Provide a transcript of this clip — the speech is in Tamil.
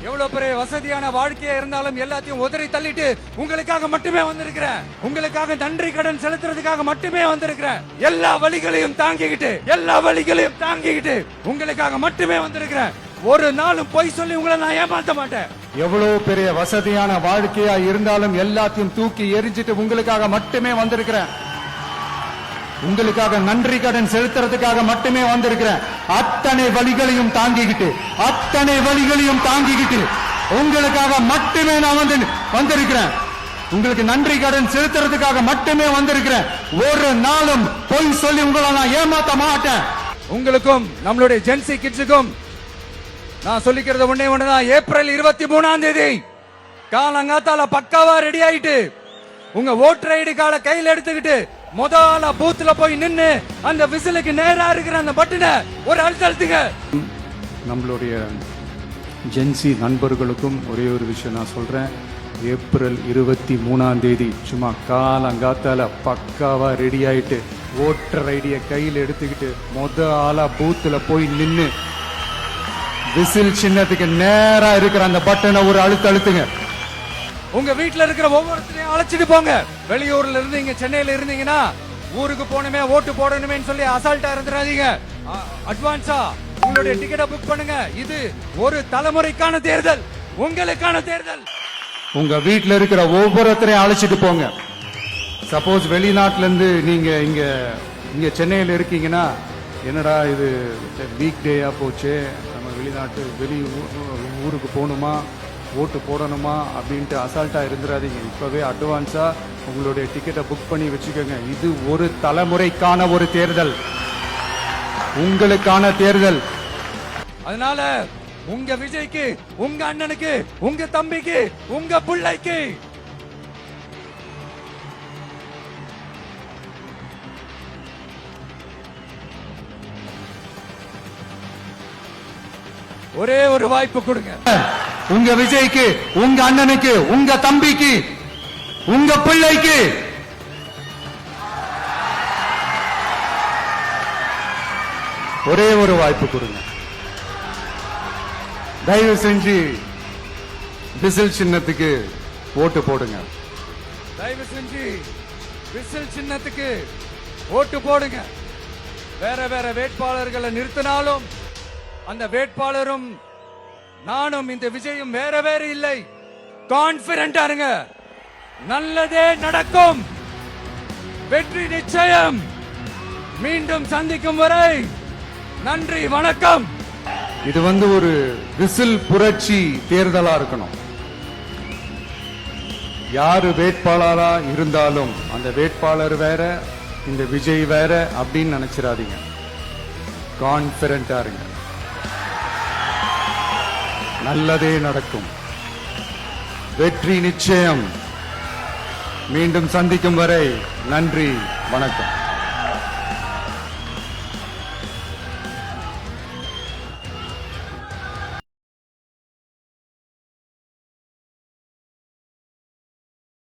எவ்வளவு பெரிய வசதியான வாழ்க்கையா இருந்தாலும் எல்லாத்தையும் உதறி தள்ளிட்டு உங்களுக்காக மட்டுமே வந்திருக்கிறேன். உங்களுக்காக நன்றி கடன் செலுத்துறதுக்காக மட்டுமே வந்திருக்கிறேன். எல்லா வழிகளையும் தாங்கிக்கிட்டு உங்களுக்காக மட்டுமே வந்திருக்கிறேன். ஒரு நாளும் பொய் சொல்லி உங்களை நான் ஏமாத்த மாட்டேன். எவ்வளவு பெரிய வசதியான வாழ்க்கையா இருந்தாலும் எல்லாத்தையும் தூக்கி எரிஞ்சிட்டு உங்களுக்காக மட்டுமே வந்திருக்கிறேன். உங்களுக்காக நன்றி கடன் செலுத்துறதுக்காக மட்டுமே வந்திருக்கிறேன். அத்தனை வழிகளையும் தாங்கிக்கிட்டு உங்களுக்காக மட்டுமே நான் வந்திருக்கிறேன். உங்களுக்கு நன்றி கடன் செலுத்துறதுக்காக மட்டுமே வந்திருக்கிறேன். ஒரு நாளும் பொய் சொல்லி உங்களை நான் ஏமாத்த மாட்டேன். உங்களுக்கும் நம்மளுடைய ஜென்சி கிட்ஸுக்கும் நான் சொல்லிக்கிறது ஒண்ணுதான். ஏப்ரல் 23ஆம் தேதி காலங்காத்தால பக்காவா ரெடி ஆயிட்டு உங்க ஓட்டர் ஐடி கார்டை கையில எடுத்துக்கிட்டு முதல்ல பூத்துல போய் நின்னு அந்த விசிலுக்கு நேரா இருக்கிற அந்த பட்டனை ஒரு அழுத்துங்க. நம்மளுடைய ஜென்சி நண்பர்களுக்கும் ஒரே ஒரு விஷயம் நான் சொல்றேன். ஏப்ரல் 23ஆம் தேதி சும்மா காலங்காத்தால பக்காவா ரெடி ஆயிட்டு ஓட்டர் ஐடியை கையில் எடுத்துக்கிட்டு முதல்ல பூத்துல போய் நின்னு விசில் சின்னத்துக்கு நேரா இருக்கிற அந்த பட்டனை ஒரு அழுத்துங்க. உங்க வீட்டுல இருக்கிற ஒவ்வொருத்தரையும் அழைச்சிட்டு போங்க. வெளியூர்ல இருந்தீங்க, சென்னையில இருந்தீங்கன்னா ஊருக்கு போகணுமே ஓட்டு போடணுமே சொல்லி அசால்ட்டா இருந்துடாதீங்க. அட்வான்ஸா உங்களுடைய டிக்கெட்டை புக் பண்ணுங்க. இது ஒரு தலைமுறைக்கான தேர்தல், உங்களுக்கான தேர்தல். உங்க வீட்டுல இருக்கிற ஒவ்வொருத்தரையும் அழைச்சிட்டு போங்க. சப்போஸ் வெளிநாட்டுல இருந்து நீங்க இங்க சென்னையில இருக்கீங்கன்னா, என்னடா இது வீக் டேயா போச்சு, நம்ம வெளி ஊருக்கு போகணுமா ஓட்டு போடணுமா அப்படின்ட்டு அசால்ட்டா இருந்துடாதீங்க. இப்பவே அட்வான்ஸா உங்களுடைய டிக்கெட்டை புக் பண்ணி வச்சுக்கோங்க. இது ஒரு தலைமுறைக்கான ஒரு தேர்தல், உங்களுக்கான தேர்தல். அதனால உங்க விஜய்க்கு, உங்க அண்ணனுக்கு, உங்க தம்பிக்கு, உங்க பிள்ளைக்கு ஒரே ஒரு வாய்ப்பு கொடுங்க. உங்க விஜய்க்கு, உங்க அண்ணனுக்கு, உங்க தம்பிக்கு, உங்க பிள்ளைக்கு ஒரே ஒரு வாய்ப்பு கொடுங்க. தயவு செஞ்சு விசில் சின்னத்துக்கு ஓட்டு போடுங்க. தயவு செஞ்சு விசில் சின்னத்துக்கு ஓட்டு போடுங்க. வேற வேட்பாளர்களை நிறுத்தினாலும் அந்த வேட்பாளரும் நானும் இந்த விஜயும் வேற இல்லை. கான்பிடென்டா இருங்க. நல்லதே நடக்கும். வெற்றி நிச்சயம். மீண்டும் சந்திக்கும் வரை நன்றி, வணக்கம். இது ஒரு விசில் புரட்சி தேர்தலா இருக்கணும். யாரு வேட்பாளரா இருந்தாலும் அந்த வேட்பாளர் வேற, இந்த விஜய் வேற அப்படின்னு நினைச்சிடாதீங்க. கான்பிடென்டா இருங்க. நல்லதே நடக்கும். வெற்றி நிச்சயம். மீண்டும் சந்திக்கும் வரை நன்றி, வணக்கம்.